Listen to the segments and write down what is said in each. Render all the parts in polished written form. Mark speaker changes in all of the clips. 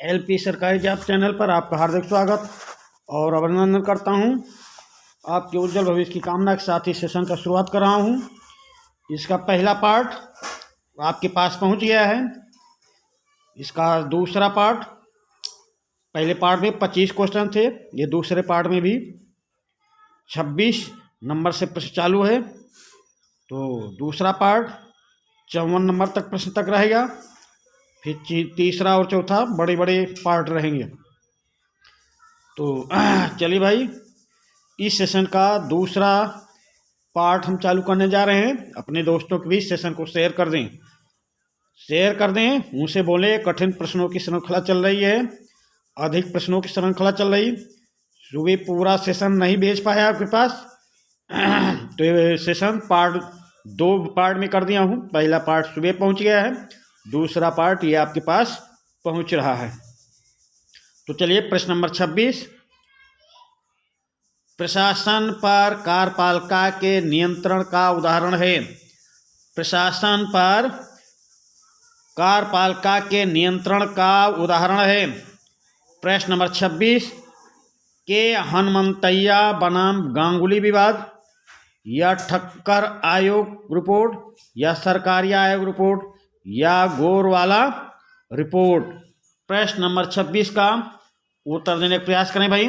Speaker 1: LP सरकारी job channel पर आपका हार्दिक स्वागत और अभिनंदन करता हूं। आपके उज्जवल भविष्य की कामना के साथ इस सेशन का शुरुआत कर रहा हूं। इसका पहला पार्ट आपके पास पहुंच गया है। इसका दूसरा पार्ट, पहले पार्ट में 25 क्वेश्चन थे, ये दूसरे पार्ट में भी 26 नंबर से प्रश्न चालू है। तो दूसरा पार्ट 54 नंबर तक प्रश्न तक रहेगा। फिर तीसरा और चौथा बड़े बड़े पार्ट रहेंगे। तो चलिए भाई, इस सेशन का दूसरा पार्ट हम चालू करने जा रहे हैं। अपने दोस्तों के बीच सेशन को शेयर कर दें, उनसे बोले कठिन प्रश्नों की श्रृंखला चल रही है, अधिक प्रश्नों की श्रृंखला चल रही। सुबह पूरा सेशन नहीं भेज पाया आपके पास तो ये सेशन दो पार्ट में कर दिया हूँ। पहला पार्ट सुबह पहुँच गया है, दूसरा पार्ट ये आपके पास पहुंच रहा है। तो चलिए, प्रश्न नंबर 26, प्रशासन पर कार्यपालिका के नियंत्रण का उदाहरण है। प्रशासन पर कार्यपालिका के नियंत्रण का उदाहरण है। प्रश्न नंबर 26, के हनुमंतैया बनाम गांगुली विवाद, या ठक्कर आयोग रिपोर्ट, या सरकारी आयोग रिपोर्ट, या गोरवाला रिपोर्ट। प्रश्न नंबर 26 का उत्तर देने का प्रयास करें भाई।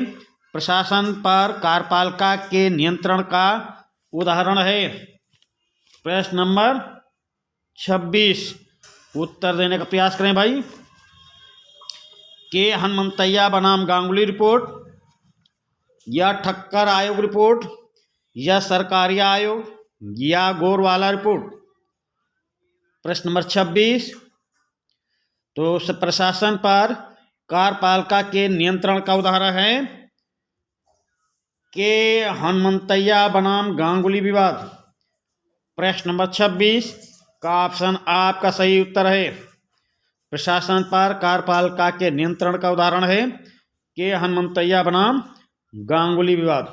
Speaker 1: प्रशासन पर कार्यपालिका के नियंत्रण का उदाहरण है। प्रश्न नंबर 26 उत्तर देने का प्रयास करें भाई। के हनुमंतैया बनाम गांगुली रिपोर्ट, या ठक्कर आयोग रिपोर्ट, या सरकारी आयोग, या गोरवाला रिपोर्ट। प्रश्न नंबर 26, तो प्रशासन पर कार्यपालिका के नियंत्रण का उदाहरण है के हनुमंतैया बनाम गांगुली विवाद। प्रश्न नंबर 26 का ऑप्शन आपका सही उत्तर है। प्रशासन पर कार्यपालिका के नियंत्रण का उदाहरण है के हनुमंतैया बनाम गांगुली विवाद।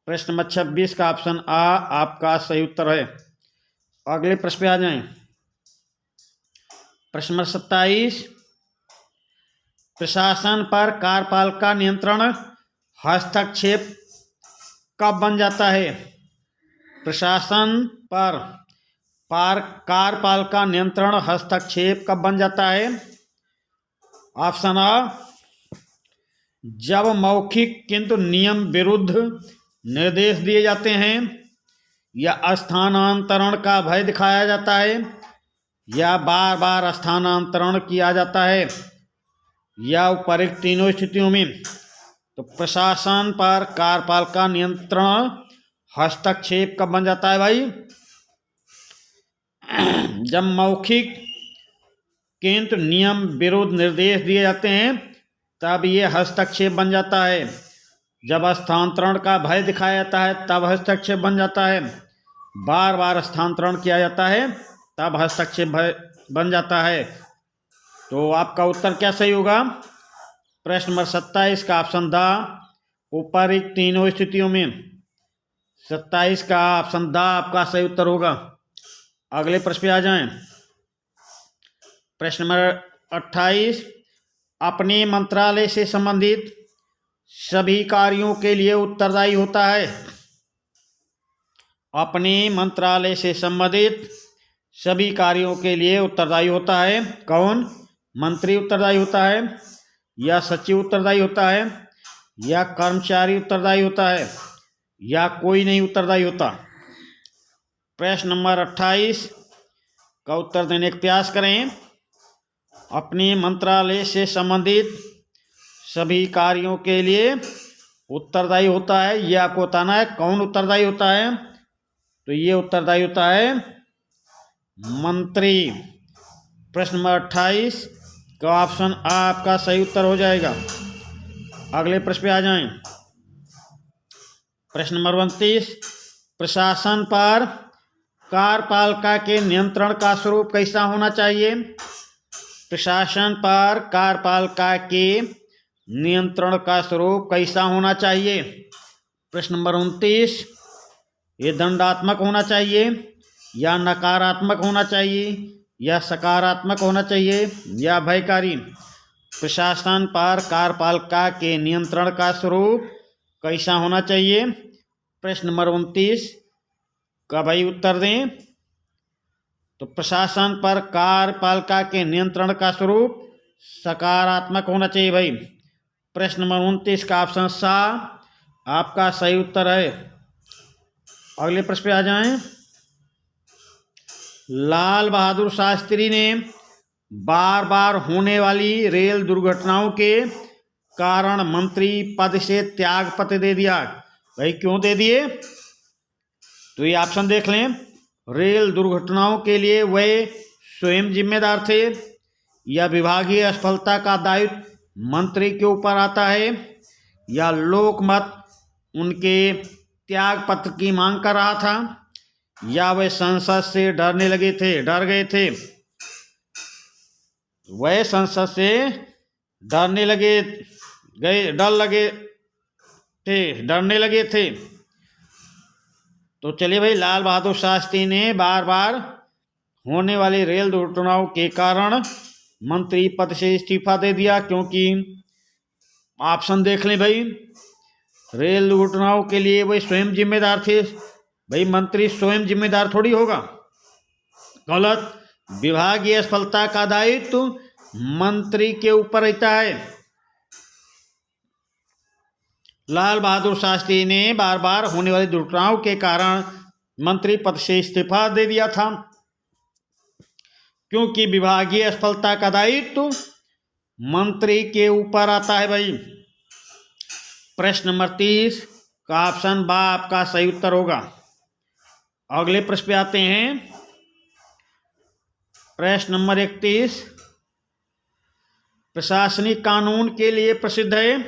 Speaker 1: प्रश्न नंबर 26 का ऑप्शन आ आपका सही उत्तर है। अगले प्रश्न पे आ जाएं। प्रश्न नंबर 27, प्रशासन पर कार्यपालिका नियंत्रण हस्तक्षेप कब बन जाता है। प्रशासन पर कार्यपालिका नियंत्रण हस्तक्षेप कब बन जाता है। ऑप्शन आ, जब मौखिक किंतु नियम विरुद्ध निर्देश दिए जाते हैं, या स्थानांतरण का भय दिखाया जाता है, या बार बार स्थानांतरण किया जाता है, या उपरोक्त तीनों स्थितियों में। तो प्रशासन पर कार्यपालिका नियंत्रण हस्तक्षेप कब बन जाता है भाई। जब मौखिक किंतु नियम विरुद्ध निर्देश दिए जाते हैं तब ये हस्तक्षेप बन जाता है। जब स्थानांतरण का भय दिखाया जाता है तब हस्तक्षेप बन जाता है। बार बार स्थानांतरण किया जाता है तब हस्तक्षेप बन जाता है। तो आपका उत्तर क्या सही होगा। प्रश्न नंबर 27 का ऑप्शन द, ऊपरोक्त तीनों स्थितियों में। 27 का ऑप्शन द आपका सही उत्तर होगा। अगले प्रश्न पे आ जाएं। प्रश्न नंबर 28, अपने मंत्रालय से संबंधित सभी कार्यों के लिए उत्तरदायी होता है। अपने मंत्रालय से संबंधित सभी कार्यों के लिए उत्तरदायी होता है कौन। मंत्री उत्तरदायी होता है, या सचिव उत्तरदायी होता है, या कर्मचारी उत्तरदायी होता है, या कोई नहीं उत्तरदायी होता। प्रश्न नंबर 28 का उत्तर देने का प्रयास करें। अपने मंत्रालय से संबंधित सभी कार्यों के लिए उत्तरदायी होता है, यह आपको बताना है कौन उत्तरदायी होता है। तो ये उत्तरदायी होता है मंत्री। प्रश्न नंबर 28 का ऑप्शन आपका सही उत्तर हो जाएगा। अगले प्रश्न पे आ जाएं। प्रश्न नंबर 29, प्रशासन पर कार्यपालिका के नियंत्रण का स्वरूप कैसा होना चाहिए। प्रशासन पर कार्यपालिका के नियंत्रण का स्वरूप कैसा होना चाहिए। प्रश्न नंबर 29, ये दंडात्मक होना चाहिए, या नकारात्मक होना चाहिए, या सकारात्मक होना चाहिए, या भयकारी। प्रशासन पर कार्यपालिका के नियंत्रण का स्वरूप कैसा होना चाहिए? प्रश्न नंबर 29 का भाई उत्तर दें। तो प्रशासन पर कार्यपालिका के नियंत्रण का स्वरूप सकारात्मक होना चाहिए भाई। प्रश्न नंबर 29 का ऑप्शन सा आपका सही उत्तर है। अगले प्रश्न पे आ जाएं। लाल बहादुर शास्त्री ने बार बार होने वाली रेल दुर्घटनाओं के कारण मंत्री पद से त्याग पत्र दे दिया। भाई क्यों दे दिए? तो ये ऑप्शन देख लें। रेल दुर्घटनाओं के लिए वे स्वयं जिम्मेदार थे, या विभागीय असफलता का दायित्व मंत्री के ऊपर आता है, या लोकमत उनके त्याग पत्र की मांग कर रहा था, या वे संसद से डर गए थे। वह संसद से डरने लगे थे। तो चलिए भाई, लाल बहादुर शास्त्री ने बार बार होने वाली रेल दुर्घटनाओं के कारण मंत्री पद से इस्तीफा दे दिया, क्योंकि ऑप्शन देख लें भाई। रेल दुर्घटनाओं के लिए वे स्वयं जिम्मेदार थे। भाई मंत्री स्वयं जिम्मेदार थोड़ी होगा, गलत। विभागीय असफलता का दायित्व मंत्री के ऊपर रहता है। लाल बहादुर शास्त्री ने बार बार होने वाली दुर्घटनाओं के कारण मंत्री पद से इस्तीफा दे दिया था, क्योंकि विभागीय असफलता का दायित्व मंत्री के ऊपर आता है भाई। प्रश्न नंबर 30 का ऑप्शन बा आपका सही उत्तर होगा। अगले प्रश्न पे आते हैं। प्रश्न नंबर 31 प्रशासनिक कानून के लिए प्रसिद्ध है।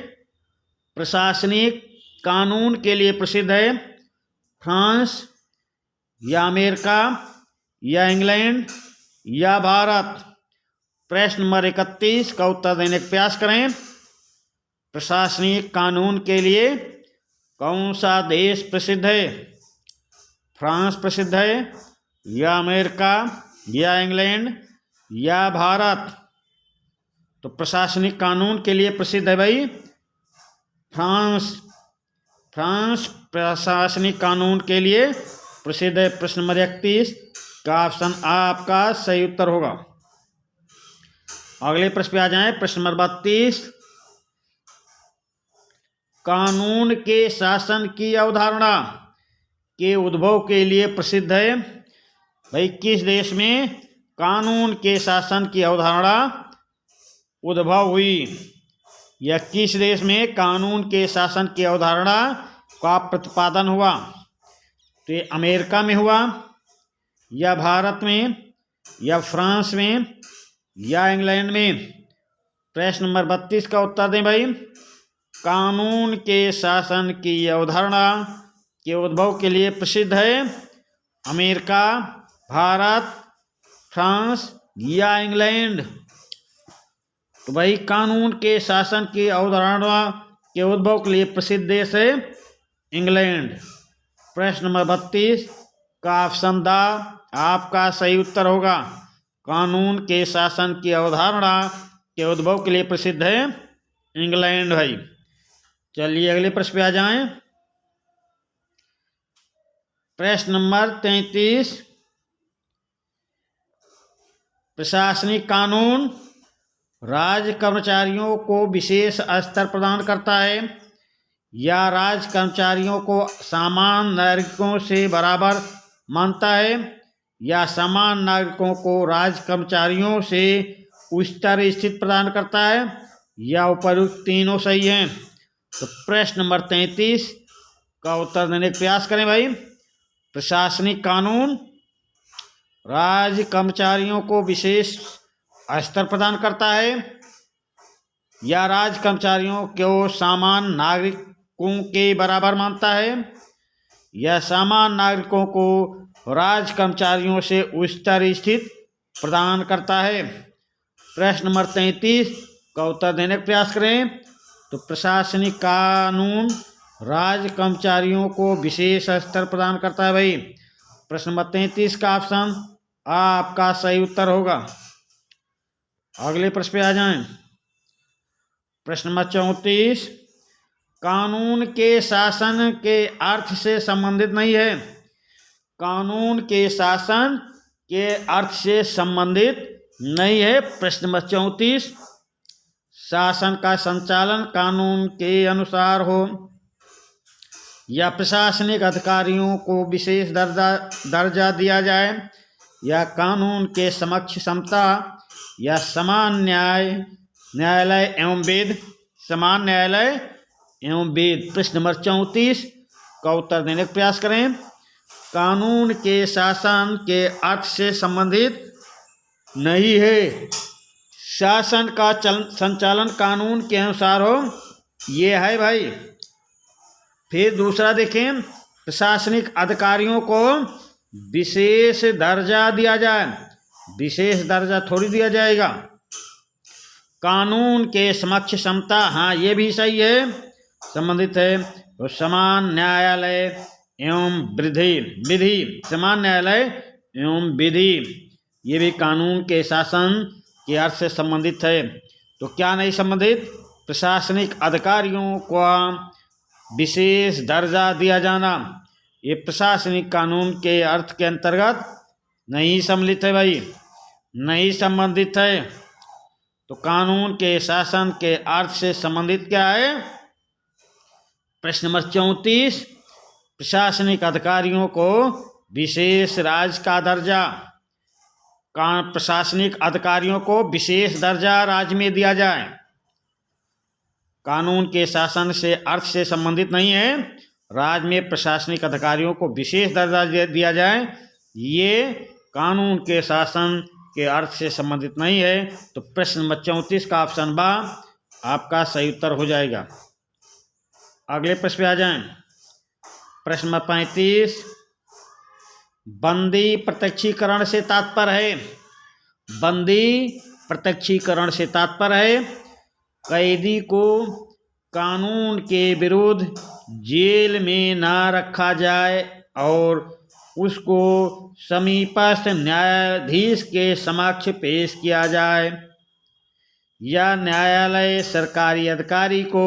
Speaker 1: प्रशासनिक कानून के लिए प्रसिद्ध है फ्रांस, या अमेरिका, या इंग्लैंड, या भारत। प्रश्न नंबर 31 का उत्तर देने का प्रयास करें। प्रशासनिक कानून के लिए कौन सा देश प्रसिद्ध है? फ्रांस प्रसिद्ध है, या अमेरिका, या इंग्लैंड, या भारत। तो प्रशासनिक कानून के लिए प्रसिद्ध है भाई फ्रांस। फ्रांस प्रशासनिक कानून के लिए प्रसिद्ध है। प्रश्न नंबर 31 का ऑप्शन आ आपका सही उत्तर होगा। अगले प्रश्न पे आ जाएं। प्रश्न नंबर 32 कानून के शासन की अवधारणा के उद्भव के लिए प्रसिद्ध है। भाई किस देश में कानून के शासन की अवधारणा उद्भव हुई, या किस देश में कानून के शासन की अवधारणा का प्रतिपादन हुआ? तो ये अमेरिका में हुआ, या भारत में, या फ्रांस में, या इंग्लैंड में। प्रश्न नंबर 32 का उत्तर दें भाई। कानून के शासन की अवधारणा के उद्भव के लिए प्रसिद्ध है अमेरिका, भारत, फ्रांस, या इंग्लैंड। तो भाई कानून के शासन की अवधारणा के उद्भव के लिए प्रसिद्ध देश है इंग्लैंड। प्रश्न नंबर 32 का ऑप्शन दा आपका सही उत्तर होगा। कानून के शासन की अवधारणा के उद्भव के लिए प्रसिद्ध है इंग्लैंड भाई। चलिए अगले प्रश्न पे आ जाएं। प्रश्न नंबर 33 प्रशासनिक कानून राज्य कर्मचारियों को विशेष स्तर प्रदान करता है, या राज्य कर्मचारियों को सामान्य नागरिकों से बराबर मानता है, या सामान्य नागरिकों को राज्य कर्मचारियों से उच्चतर स्थिति प्रदान करता है, या उपयुक्त तीनों सही हैं। तो प्रश्न नंबर 33 का उत्तर देने का प्रयास करें भाई। प्रशासनिक कानून राज्य कर्मचारियों को विशेष स्तर प्रदान करता है, या राज्य कर्मचारियों को सामान्य नागरिकों के बराबर मानता है, या सामान्य नागरिकों को राज्य कर्मचारियों से उच्चतर स्थिति प्रदान करता है। प्रश्न नंबर 33 का उत्तर देने का प्रयास करें। तो प्रशासनिक कानून राज्य कर्मचारियों को विशेष स्तर प्रदान करता है भाई। प्रश्न नंबर 33 का ऑप्शन आपका सही उत्तर होगा। अगले प्रश्न पे आ जाएं। प्रश्न नंबर 34, कानून के शासन के अर्थ से संबंधित नहीं है। कानून के शासन के अर्थ से संबंधित नहीं है। प्रश्न नंबर 34, शासन का संचालन कानून के अनुसार हो या प्रशासनिक अधिकारियों को विशेष दर्जा दिया जाए या कानून के समक्ष समता या समान न्यायालय एवं वेद, समान न्यायालय एवं वेद। प्रश्न नंबर 34 का उत्तर देने का प्रयास करें। कानून के शासन के अर्थ से संबंधित नहीं है। शासन का संचालन कानून के अनुसार हो, ये है भाई। फिर दूसरा देखें, प्रशासनिक अधिकारियों को विशेष दर्जा दिया जाए। विशेष दर्जा थोड़ी दिया जाएगा। कानून के समक्ष समता, हाँ ये भी सही है, संबंधित है। तो समान न्यायालय एवं विधि, समान न्यायालय एवं विधि, ये भी कानून के शासन के अर्थ से संबंधित है। तो क्या नहीं संबंधित? प्रशासनिक अधिकारियों को विशेष दर्जा दिया जाना, ये प्रशासनिक कानून के अर्थ के अंतर्गत नहीं सम्मिलित है भाई, नहीं संबंधित है। तो कानून के शासन के अर्थ से संबंधित क्या है? प्रश्न नंबर 34, प्रशासनिक अधिकारियों को विशेष राज्य का दर्जा, प्रशासनिक अधिकारियों को विशेष दर्जा राज्य में दिया जाए। कानून के शासन से अर्थ से संबंधित नहीं है। राज्य में प्रशासनिक अधिकारियों को विशेष दर्जा दिया जाए, ये कानून के शासन के अर्थ से संबंधित नहीं है। तो प्रश्न नंबर 34 का ऑप्शन बा आपका सही उत्तर हो जाएगा। अगले प्रश्न पे आ जाएं। प्रश्न नंबर 35, बंदी प्रत्यक्षीकरण से तात्पर्य है। बंदी प्रत्यक्षीकरण से तात्पर्य है कैदी को कानून के विरुद्ध जेल में न रखा जाए और उसको समीपस्थ न्यायाधीश के समक्ष पेश किया जाए, या न्यायालय सरकारी अधिकारी को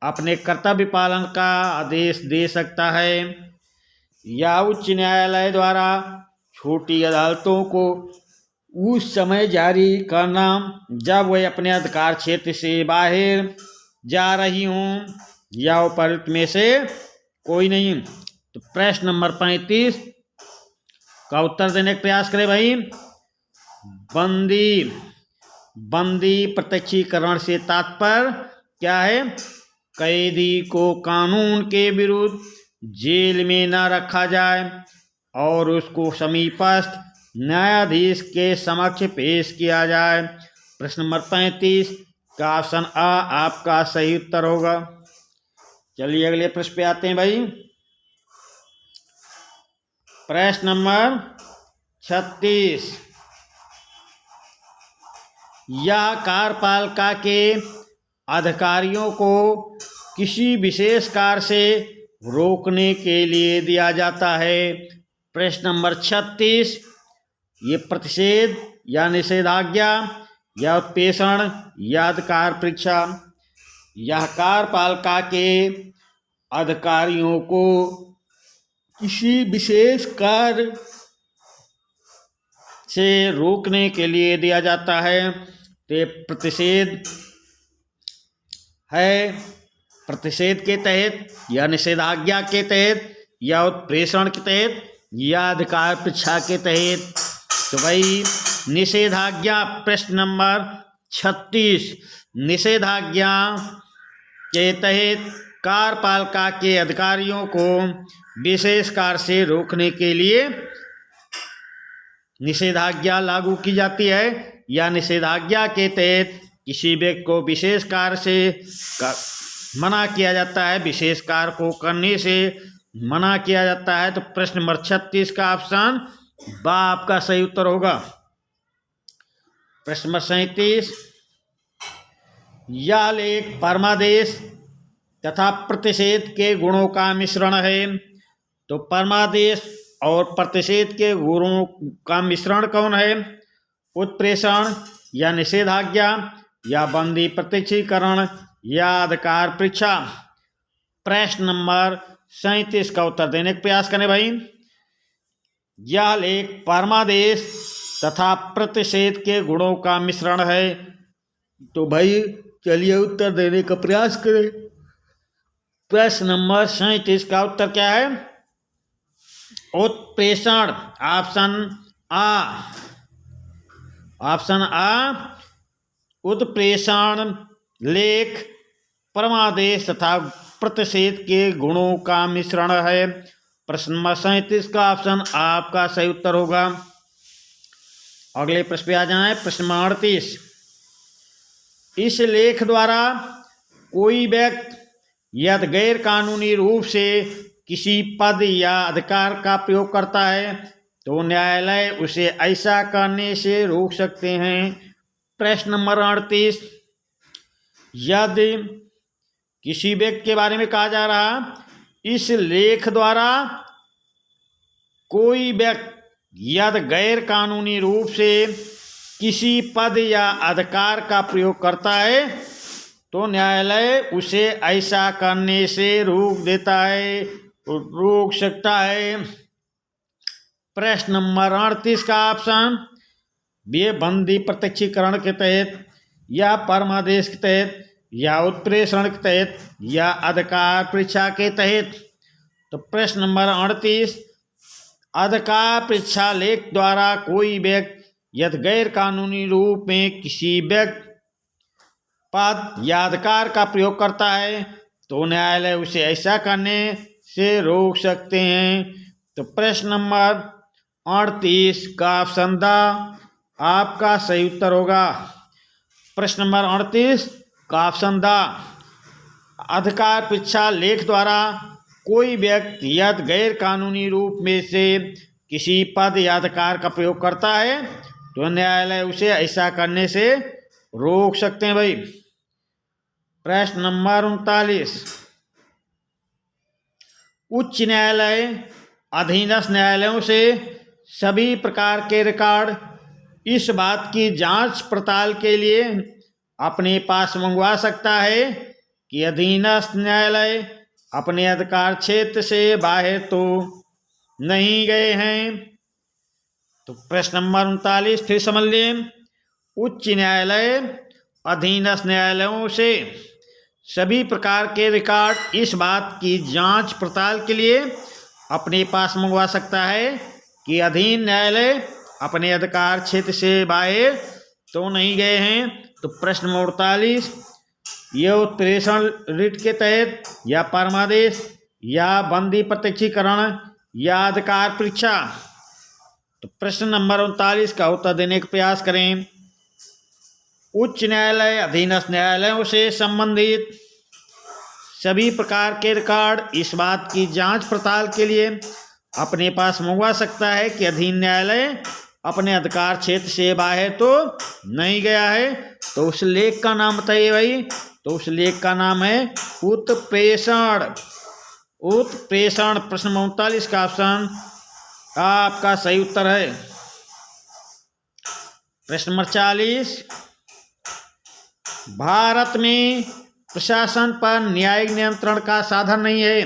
Speaker 1: अपने कर्तव्य पालन का आदेश दे सकता है, या उच्च न्यायालय द्वारा छोटी अदालतों को उस समय जारी करना जब वह अपने अधिकार क्षेत्र से बाहर जा रही हों, या उपर्युक्त में से कोई नहीं। तो प्रश्न नंबर 35 का उत्तर देने का प्रयास करें भाई। बंदी प्रत्यक्षीकरण से तात्पर्य क्या है? कैदी को कानून के विरुद्ध जेल में न रखा जाए और उसको समीपस्थ न्यायाधीश के समक्ष पेश किया जाए। प्रश्न नंबर 35 का ऑप्शन आ आपका सही उत्तर होगा। चलिए अगले प्रश्न पे आते हैं भाई। प्रश्न नंबर 36, यह कार्यपालिका के अधिकारियों को किसी विशेष कार्य से रोकने के लिए दिया जाता है। प्रश्न नंबर 36, ये प्रतिषेध या निषेधाज्ञा या उत्प्रेषण या अधिकार परीक्षा। यह कार्यपालिका के अधिकारियों को किसी विशेष कार्य से रोकने के लिए दिया जाता है। तो प्रतिषेध है, प्रतिषेध के तहत या निषेधाज्ञा के तहत या उत्प्रेषण के तहत या अधिकार परीक्षा के तहत। तो भाई निषेधाज्ञा, प्रश्न नंबर 36, निषेधाज्ञा के तहत कार्यपालिका के अधिकारियों को विशेष कार्य से रोकने के लिए निषेधाज्ञा लागू की जाती है, या निषेधाज्ञा के तहत किसी व्यक्ति को विशेष कार्य से मना किया जाता है, विशेष कार्य को करने से मना किया जाता है। तो प्रश्न नंबर 36 का ऑप्शन बा आपका सही उत्तर होगा। प्रश्न नंबर 37, यह लेख परमादेश तथा प्रतिषेध के गुणों का मिश्रण है। तो परमादेश और प्रतिषेध के गुणों का मिश्रण कौन है? उत्प्रेषण या निषेधाज्ञा, या बंदी प्रत्यक्षीकरण, या अधिकार परीक्षा। प्रश्न नंबर 37 का उत्तर देने का प्रयास करें भाई। यह लेख परमादेश तथा प्रतिषेध के गुणों का मिश्रण है। तो भाई चलिए उत्तर देने का प्रयास करें। प्रश्न नंबर 37 का उत्तर क्या है? उत्प्रेषण। ऑप्शन आ उत्प्रेषण लेख परमादेश तथा प्रतिषेध के गुणों का मिश्रण है। प्रश्न नंबर 37 का ऑप्शन आपका सही उत्तर होगा। अगले प्रश्न पे आ जाए। प्रश्न नंबर 38। इस लेख द्वारा कोई व्यक्ति यदि गैर कानूनी रूप से किसी पद या अधिकार का प्रयोग करता है तो न्यायालय उसे ऐसा करने से रोक सकते हैं। प्रश्न नंबर 38। यदि किसी व्यक्ति के बारे में कहा जा रहा, इस लेख द्वारा कोई व्यक्ति यदि गैर कानूनी रूप से किसी पद या अधिकार का प्रयोग करता है तो न्यायालय उसे ऐसा करने से रोक सकता है। प्रश्न नंबर 38 का ऑप्शन बी बंदी प्रत्यक्षीकरण के तहत या परमादेश के तहत या उत्प्रेषण के तहत या अधिकार परीक्षा के तहत। तो प्रश्न नंबर 38। अधिकार परीक्षा लेख द्वारा कोई व्यक्ति यदि गैर कानूनी रूप में किसी व्यक्ति पद या अधिकार का प्रयोग करता है तो न्यायालय उसे ऐसा करने से रोक सकते हैं। तो प्रश्न नंबर 38 का ऑप्शन द आपका सही उत्तर होगा। प्रश्न नंबर 38 का ऑप्शन द अधिकार परीक्षा लेख द्वारा कोई व्यक्ति यदि गैर कानूनी रूप में से किसी पद या अधिकार का प्रयोग करता है तो न्यायालय उसे ऐसा करने से रोक सकते हैं भाई। प्रश्न नंबर 39। उच्च न्यायालय अधीनस्थ न्यायालयों से सभी प्रकार के रिकॉर्ड इस बात की जांच पड़ताल के लिए अपने पास मंगवा सकता है कि अधीनस्थ न्यायालय अपने अधिकार क्षेत्र से बाहर तो नहीं गए हैं। तो प्रश्न नंबर 39 फिर समझ लें। उच्च न्यायालय अधीनस्थ न्यायालयों से सभी प्रकार के रिकॉर्ड इस बात की जांच पड़ताल के लिए अपने पास मंगवा सकता है कि अधीन न्यायालय अपने अधिकार क्षेत्र से बाहर तो नहीं गए हैं। तो प्रश्न नंबर 48। यह उत्प्रेषण रिट के तहत या परमादेश या बंदी प्रत्यक्षीकरण या अधिकार परीक्षा। तो प्रश्न नंबर 39 का उत्तर देने का प्रयास करें। उच्च न्यायालय अधीनस्थ न्यायालयों से संबंधित सभी प्रकार के रिकॉर्ड इस बात की जांच पड़ताल के लिए अपने पास मंगवा सकता है कि अधीन न्यायालय अपने अधिकार क्षेत्र से बाहर तो नहीं गया है। तो उस लेख का नाम बताइए भाई। तो उस लेख का नाम है उत्प्रेषण। प्रश्न 39 का ऑप्शन आपका सही उत्तर है। प्रश्न नंबर 40। भारत में प्रशासन पर न्यायिक नियंत्रण का साधन नहीं है।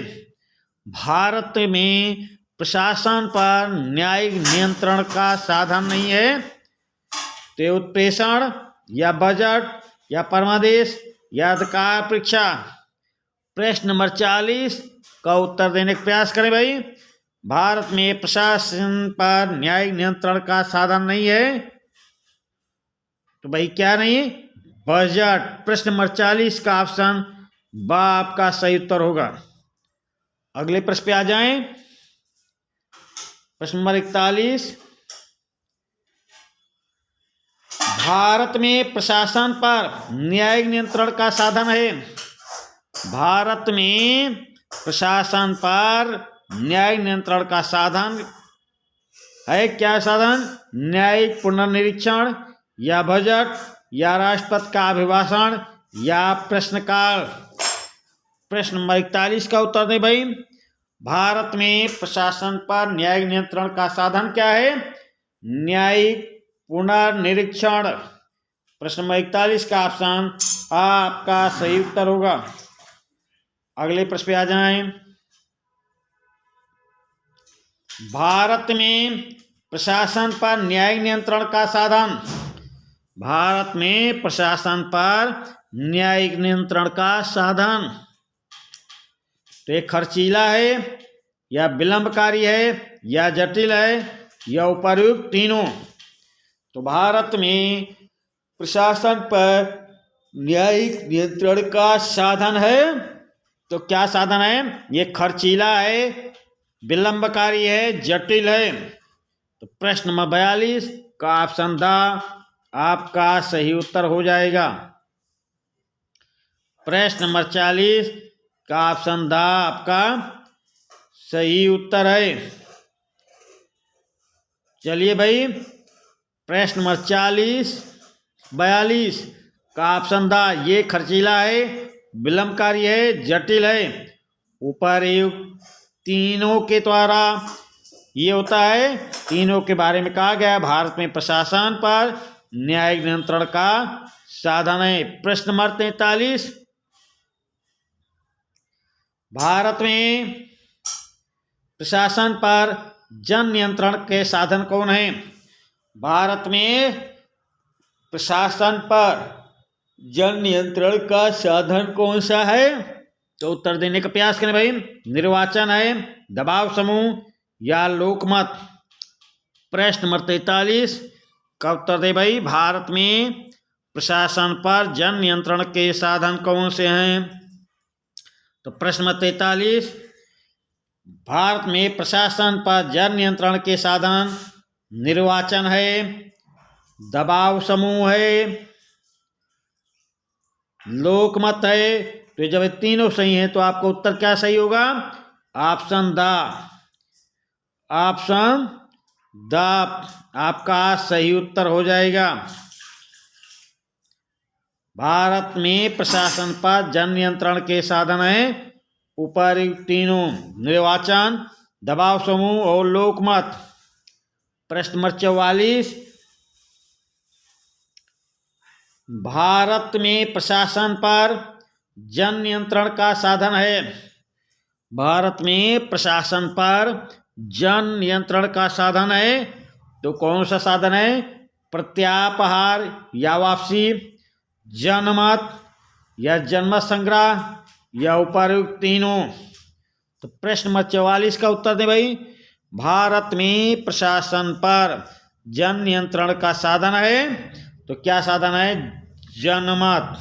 Speaker 1: भारत में प्रशासन पर न्यायिक नियंत्रण का साधन नहीं है। तो उत्प्रेषण या बजट या परमादेश या अधिकार परीक्षा। प्रश्न नंबर 40 का उत्तर देने का प्रयास करें भाई। भारत में प्रशासन पर न्यायिक नियंत्रण का साधन नहीं है। तो भाई क्या नहीं? बजट। प्रश्न नंबर 40 का ऑप्शन ब आपका सही उत्तर होगा। अगले प्रश्न पे आ जाएं। प्रश्न नंबर 41। भारत में प्रशासन पर न्यायिक नियंत्रण का साधन है। भारत में प्रशासन पर न्यायिक नियंत्रण का साधन है। क्या साधन? न्यायिक पुनर्निरीक्षण या बजट या राष्ट्रपति का अभिभाषण या प्रश्नकाल। प्रश्न नंबर 41 का उत्तर दें भाई। भारत में प्रशासन पर न्यायिक नियंत्रण का साधन क्या है? न्यायिक पुनर्निरीक्षण प्रश्न नंबर 41 का ऑप्शन आपका सही उत्तर होगा। अगले प्रश्न पे आ जाएं। भारत में प्रशासन पर न्यायिक नियंत्रण का साधन। भारत में प्रशासन पर न्यायिक नियंत्रण का साधन तो एक खर्चीला है या विलंबकारी है या जटिल है या उपर्युक्त तीनों। तो भारत में प्रशासन पर न्यायिक नियंत्रण का साधन है तो क्या साधन है? ये खर्चीला है, विलंबकारी है, जटिल है। तो प्रश्न नंबर 42 का ऑप्शन द आपका सही उत्तर हो जाएगा। प्रश्न नंबर 40 का ऑप्शन द आपका सही उत्तर है। चलिए भाई, प्रश्न नंबर 42 का ऑप्शन द ये खर्चीला है, विलंबकारी है, जटिल है। उपर्युक्त तीनों के द्वारा ये होता है, तीनों के बारे में कहा गया। भारत में प्रशासन पर न्यायिक नियंत्रण का साधन है। प्रश्न नंबर 43 भारत में प्रशासन पर जन नियंत्रण के साधन कौन है? भारत में प्रशासन पर जन नियंत्रण का साधन कौन सा है? तो उत्तर देने का प्रयास करें भाई। निर्वाचन है, दबाव समूह या लोकमत। प्रश्न नंबर 43 का उत्तर दे भाई। भारत में प्रशासन पर जन नियंत्रण के साधन कौन से हैं? तो प्रश्न नंबर 43 भारत में प्रशासन पर जन नियंत्रण के साधन निर्वाचन है, दबाव समूह है, लोकमत है। तो जब ये तीनों सही हैं तो आपका उत्तर क्या सही होगा? ऑप्शन द आपका सही उत्तर हो जाएगा। भारत में प्रशासन पर जन नियंत्रण के साधन है उपर्युक्त तीनों, निर्वाचन, दबाव समूह और लोकमत। प्रश्न नंबर 44 भारत में प्रशासन पर जन नियंत्रण का साधन है। भारत में प्रशासन पर जन नियंत्रण का साधन है तो कौन सा साधन है? प्रत्यापहार या वापसी, जनमत या जनमत संग्रह या उपर्युक्त तीनों। तो प्रश्न नंबर 44 का उत्तर दें भाई। भारत में प्रशासन पर जन नियंत्रण का साधन है तो क्या साधन है? जनमत।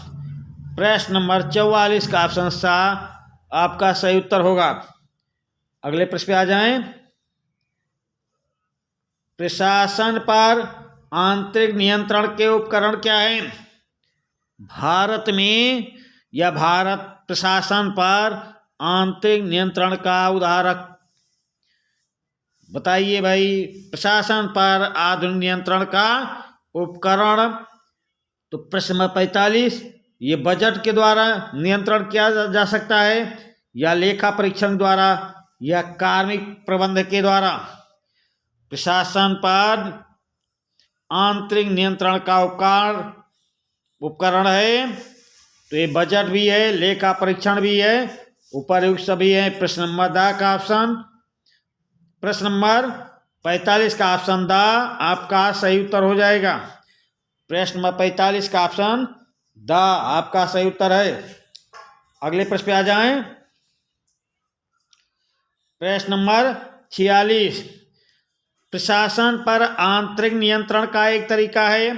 Speaker 1: प्रश्न नंबर 44 का ऑप्शन सा आपका सही उत्तर होगा। अगले प्रश्न पे आ जाएं। प्रशासन पर आंतरिक नियंत्रण के उपकरण क्या हैं? भारत में या भारत प्रशासन पर आंतरिक नियंत्रण का उदाहरण बताइए भाई। प्रशासन पर आधुनिक नियंत्रण का उपकरण। तो प्रश्न नंबर 45 ये बजट के द्वारा नियंत्रण किया जा सकता है या लेखा परीक्षण द्वारा या कार्मिक प्रबंध के द्वारा। प्रशासन पर आंतरिक नियंत्रण का उपकरण है तो ये बजट भी है, लेखा परीक्षण भी है, उपर्युक्त सभी है। प्रश्न नंबर द का ऑप्शन, प्रश्न नंबर 45 का ऑप्शन द आपका सही उत्तर हो जाएगा। प्रश्न नंबर 45 का ऑप्शन द आपका सही उत्तर है। अगले प्रश्न पे आ जाएं। प्रश्न नंबर 46 प्रशासन पर आंतरिक नियंत्रण का एक तरीका है।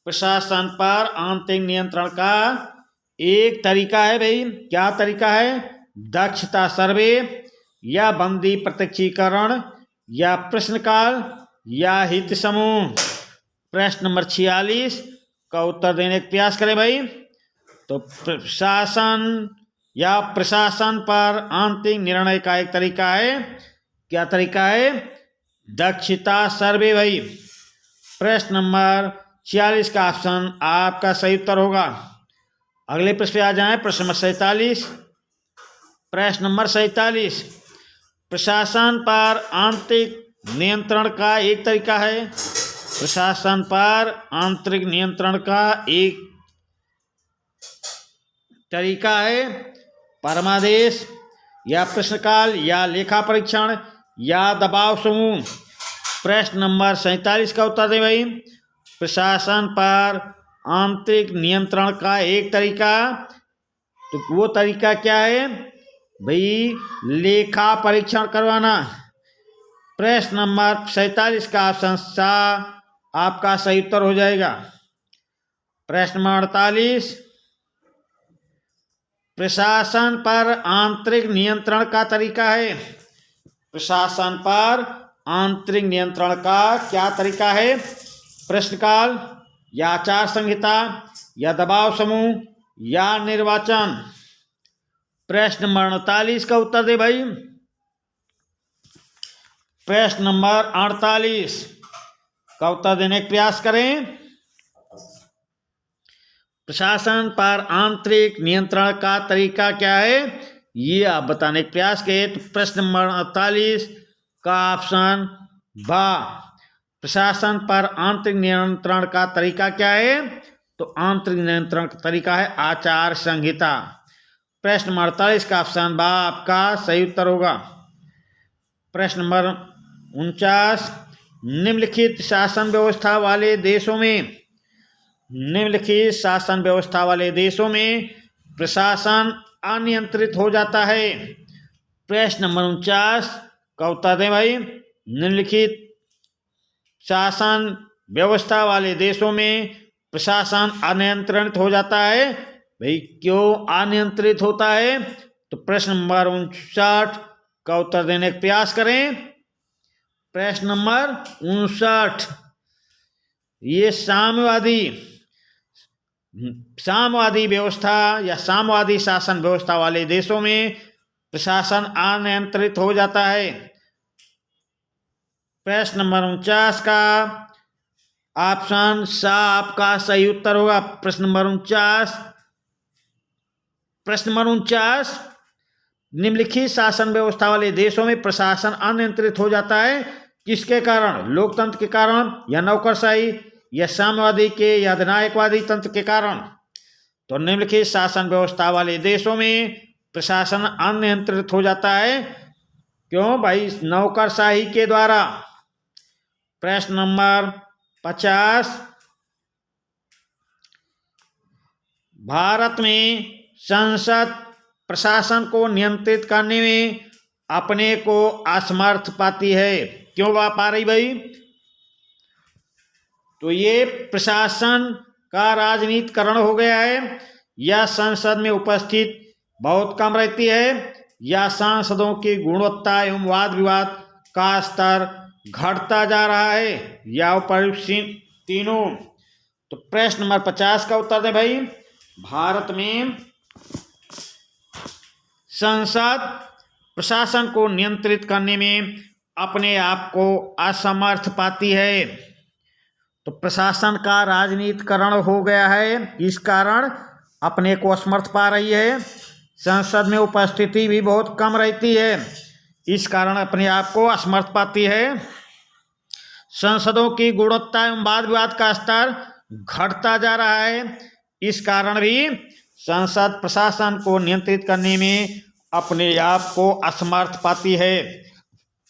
Speaker 1: प्रशासन पर आंतरिक नियंत्रण का एक तरीका है भाई। क्या तरीका है? दक्षता सर्वे या बंदी प्रत्यक्षीकरण या प्रश्नकाल या हित समूह। प्रश्न नंबर 46 का उत्तर देने का प्रयास करें भाई। तो प्रशासन या प्रशासन पर आंतरिक निर्णय का एक तरीका है। क्या तरीका है? दक्षता सर्वे भाई। प्रश्न नंबर 46 का ऑप्शन आपका सही उत्तर होगा। अगले प्रश्न पे आ जाएं। प्रश्न नंबर 47। प्रश्न नंबर 47 प्रशासन पर आंतरिक नियंत्रण का एक तरीका है। प्रशासन पर आंतरिक नियंत्रण का एक तरीका है परमादेश या प्रश्नकाल या लेखा परीक्षण या दबाव समूह। प्रश्न नंबर 47 का उत्तर दें भाई। प्रशासन पर आंतरिक नियंत्रण का एक तरीका, तो वो तरीका क्या है भाई? लेखा परीक्षण करवाना। प्रश्न नंबर 47 का ऑप्शन सा आपका सही उत्तर हो जाएगा। प्रश्न नंबर 48, प्रशासन पर आंतरिक नियंत्रण का तरीका है। प्रशासन पर आंतरिक नियंत्रण का क्या तरीका है? प्रश्नकाल या आचार संहिता या दबाव समूह या निर्वाचन। प्रश्न नंबर 48 का उत्तर दे भाई। प्रश्न नंबर 48 का उत्तर देने का प्रयास करें। प्रशासन पर आंतरिक नियंत्रण का तरीका क्या है, ये आप बताने का प्रयास करें। तो प्रश्न नंबर 48 का ऑप्शन बा, प्रशासन पर आंतरिक नियंत्रण का तरीका क्या है? तो आंतरिक नियंत्रण का तरीका है आचार संहिता। प्रश्न नंबर 48 का ऑप्शन बा आपका सही उत्तर होगा। प्रश्न नंबर 49, निम्नलिखित शासन व्यवस्था वाले देशों में, निम्नलिखित शासन व्यवस्था वाले देशों में प्रशासन अनियंत्रित हो जाता है। प्रश्न नंबर 49 का उत्तर दें भाई। निम्नलिखित शासन व्यवस्था वाले देशों में प्रशासन अनियंत्रित हो जाता है भाई, क्यों अनियंत्रित होता है? तो प्रश्न नंबर 59 का उत्तर देने का प्रयास करें। प्रश्न नंबर 59, ये साम्यवादी व्यवस्था या साम्यवादी शासन व्यवस्था वाले देशों में प्रशासन अनियंत्रित हो जाता है। प्रश्न नंबर 49 का ऑप्शन सा आपका सही उत्तर होगा। प्रश्न नंबर 49, निम्नलिखित शासन व्यवस्था वाले देशों में प्रशासन अनियंत्रित हो जाता है किसके कारण? लोकतंत्र के कारण या नौकरशाही या साम्यवादी के या अधिनायकवादी तंत्र के कारण? तो निम्नलिखित शासन व्यवस्था वाले देशों में प्रशासन अनियंत्रित हो जाता है क्यों भाई? नौकरशाही के द्वारा। प्रश्न नंबर 50, भारत में संसद प्रशासन को नियंत्रित करने में अपने को असमर्थ पाती है, क्यों पा रही भाई? तो ये प्रशासन का राजनीतिकरण हो गया है, या संसद में उपस्थित बहुत कम रहती है, या सांसदों की गुणवत्ता एवं वाद विवाद का स्तर घटता जा रहा है, या उपयुक्त तीनों। तो प्रश्न नंबर 50 का उत्तर दें भाई। भारत में संसद प्रशासन को नियंत्रित करने में अपने आप को असमर्थ पाती है, तो प्रशासन का राजनीतिकरण हो गया है, इस कारण अपने को असमर्थ पा रही है। संसद में उपस्थिति भी बहुत कम रहती है, इस कारण अपने आप को असमर्थ पाती है। संसदों की गुणवत्ता एवं वाद विवाद का स्तर घटता जा रहा है, इस कारण भी संसद प्रशासन को नियंत्रित करने में अपने आप को असमर्थ पाती है।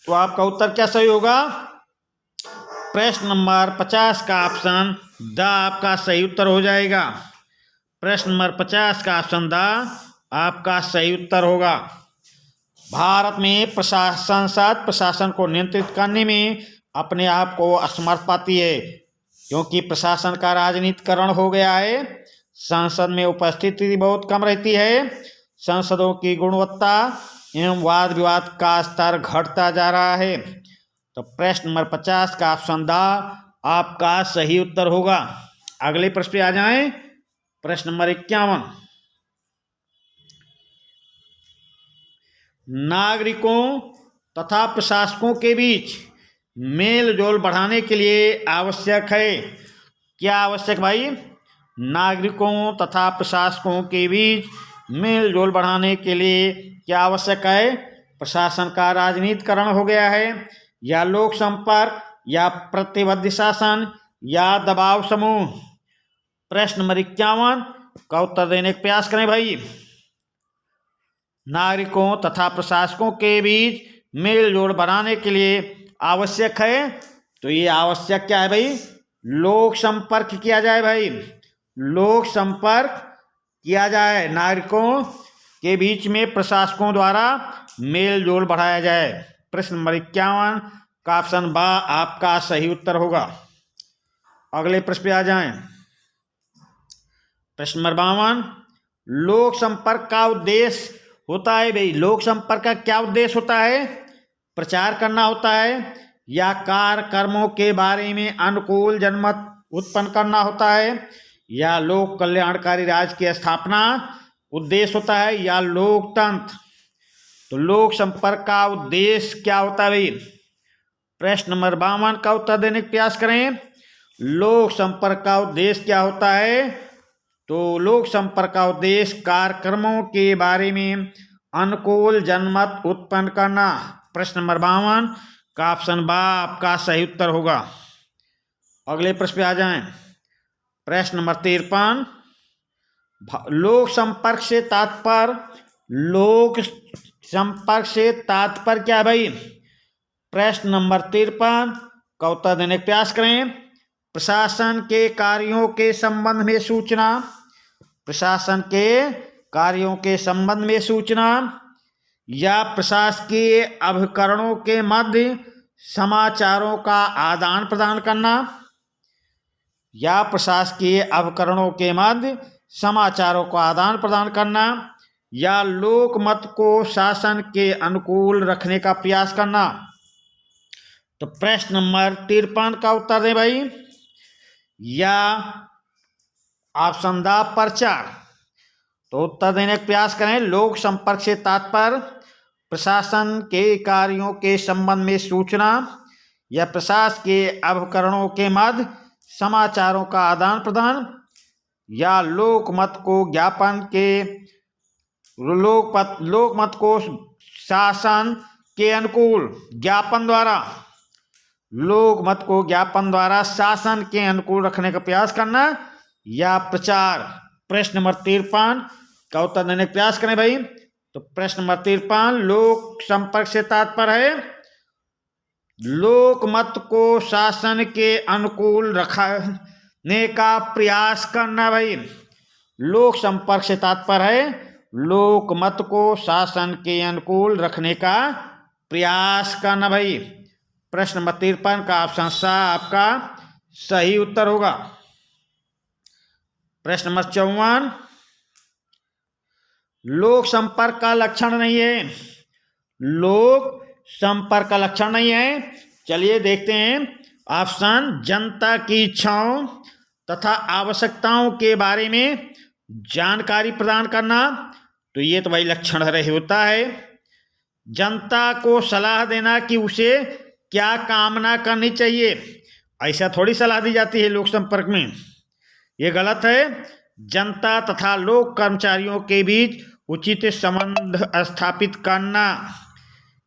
Speaker 1: तो आपका उत्तर क्या सही होगा? प्रश्न नंबर 50 का ऑप्शन द आपका सही उत्तर हो जाएगा। प्रश्न नंबर 50 का ऑप्शन द आपका सही उत्तर होगा। भारत में संसद प्रशासन को नियंत्रित करने में अपने आप को असमर्थ पाती है, क्योंकि प्रशासन का राजनीतिकरण हो गया है, संसद में उपस्थिति बहुत कम रहती है, संसदों की गुणवत्ता एवं वाद विवाद का स्तर घटता जा रहा है। तो प्रश्न नंबर 50 का ऑप्शन द आपका सही उत्तर होगा। अगले प्रश्न पे आ जाएं। प्रश्न नंबर 51, नागरिकों तथा प्रशासकों के बीच मेल जोल बढ़ाने के लिए आवश्यक है। क्या आवश्यक भाई? नागरिकों तथा प्रशासकों के बीच मेल जोल बढ़ाने के लिए क्या आवश्यक है? प्रशासन का राजनीतिकरण हो गया है, या लोक संपर्क या प्रतिबद्ध शासन या दबाव समूह। प्रश्न नंबर 51 का उत्तर देने का प्रयास करें भाई। नागरिकों तथा प्रशासकों के बीच मेल जोल बनाने के लिए आवश्यक है, तो ये आवश्यक क्या है भाई? लोक संपर्क किया जाए भाई, लोक संपर्क किया जाए। नागरिकों के बीच में प्रशासकों द्वारा मेल जोल बढ़ाया जाए। प्रश्न नंबर 51 का ऑप्शन बा आपका सही उत्तर होगा। अगले प्रश्न पे आ जाएं। प्रश्न नंबर 52 लोक संपर्क का उद्देश्य होता है भाई, लोक संपर्क का क्या उद्देश्य होता है? प्रचार करना होता है या कार्यक्रमों के बारे में अनुकूल जनमत उत्पन्न करना होता है या लोक कल्याणकारी राज्य की स्थापना उद्देश्य होता है या लोकतंत्र। तो लोक संपर्क का उद्देश्य क्या होता है भाई? प्रश्न नंबर 52 का उत्तर देने का प्रयास करें। लोक संपर्क का उद्देश्य क्या होता है? तो लोक संपर्क का उद्देश्य कार्यक्रमों के बारे में अनुकूल जनमत उत्पन्न करना। प्रश्न नंबर 52 का ऑप्शन बा आपका सही उत्तर होगा। अगले प्रश्न पे आ जाएं। प्रश्न नंबर 53 लोक संपर्क से तात्पर्य, लोक संपर्क से तात्पर्य क्या है भाई? प्रश्न नंबर 53 का उत्तर देने का प्रयास करें। प्रशासन के कार्यों के संबंध में सूचना, प्रशासन के कार्यों के संबंध में सूचना या प्रशासकीय अभिकरणों के मध्य समाचारों का आदान प्रदान करना, या प्रशासकीय अभिकरणों के मध्य समाचारों का आदान प्रदान करना या लोकमत को शासन के अनुकूल रखने का प्रयास करना। तो प्रश्न नंबर 53 का उत्तर दें भाई, या ऑप्शन दा प्रचार। तो उत्तर देने का प्रयास करें। लोक संपर्क से तात्पर्य प्रशासन के कार्यों के संबंध में सूचना या प्रशासन के अभिकरणों के मध्य समाचारों का आदान प्रदान या लोकमत को ज्ञापन के लोकमत को शासन के अनुकूल ज्ञापन द्वारा, लोकमत को ज्ञापन द्वारा शासन के अनुकूल रखने का प्रयास करना या प्रचार। प्रश्न नंबर 53 का उत्तर देने का प्रयास करें भाई। तो प्रश्न नंबर 53 लोक संपर्क से तात्पर्य है लोकमत को शासन के अनुकूल रखने का प्रयास करना भाई। लोक संपर्क से तात्पर्य है लोकमत को शासन के अनुकूल रखने का प्रयास करना भाई। प्रश्न नंबर 53 का ऑप्शन सा आपका सही उत्तर होगा। प्रश्न नंबर 54 लोक संपर्क का लक्षण नहीं है, लोक संपर्क का लक्षण नहीं है। चलिए देखते हैं। ऑप्शन जनता की इच्छाओं तथा आवश्यकताओं के बारे में जानकारी प्रदान करना, तो ये तो भाई लक्षण रहे होता है। जनता को सलाह देना कि उसे क्या कामना करनी चाहिए, ऐसा थोड़ी सलाह दी जाती है लोक संपर्क में, ये गलत है। जनता तथा लोक कर्मचारियों के बीच उचित संबंध स्थापित करना,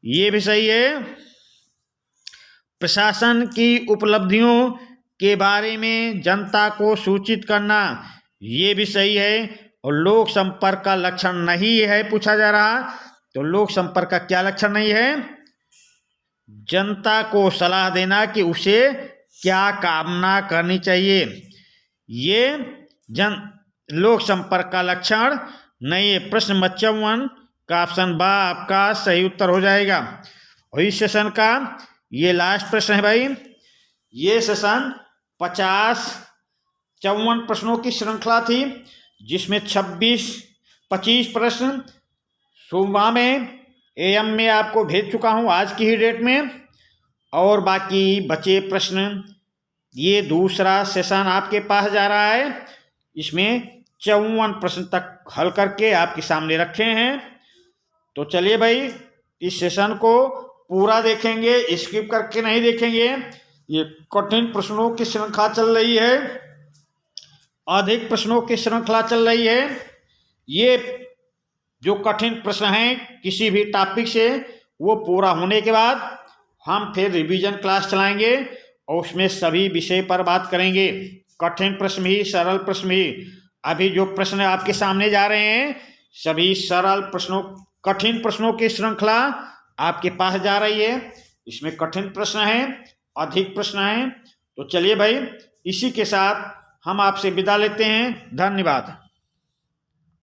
Speaker 1: ये भी सही है। प्रशासन की उपलब्धियों के बारे में जनता को सूचित करना, ये भी सही है। और लोक संपर्क का लक्षण नहीं है पूछा जा रहा, तो लोक संपर्क का क्या लक्षण नहीं है? जनता को सलाह देना कि उसे क्या कामना करनी चाहिए, ये लोक संपर्क का लक्षण नहीं है। प्रश्न नंबर 54 का ऑप्शन बा आपका सही उत्तर हो जाएगा। और इस सेशन का ये लास्ट प्रश्न है भाई। ये सेशन 54 प्रश्नों की श्रृंखला थी, जिसमें 25 प्रश्न सुबह में AM में आपको भेज चुका हूँ आज की ही डेट में, और बाकी बचे प्रश्न ये दूसरा सेशन आपके पास जा रहा है। इसमें 54 प्रश्न तक हल करके आपके सामने रखे हैं। तो चलिए भाई इस सेशन को पूरा देखेंगे, स्किप करके नहीं देखेंगे। ये कठिन प्रश्नों की श्रृंखला चल रही है, अधिक प्रश्नों की श्रृंखला चल रही है। ये जो कठिन प्रश्न हैं किसी भी टॉपिक से, वो पूरा होने के बाद हम फिर रिवीजन क्लास चलाएंगे और उसमें सभी विषय पर बात करेंगे, कठिन प्रश्न भी, सरल प्रश्न भी। अभी जो प्रश्न आपके सामने जा रहे हैं सभी सरल प्रश्नों, कठिन प्रश्नों की श्रृंखला आपके पास जा रही है। इसमें कठिन प्रश्न है, अधिक प्रश्न है। तो चलिए भाई, इसी के साथ हम आपसे विदा लेते हैं। धन्यवाद।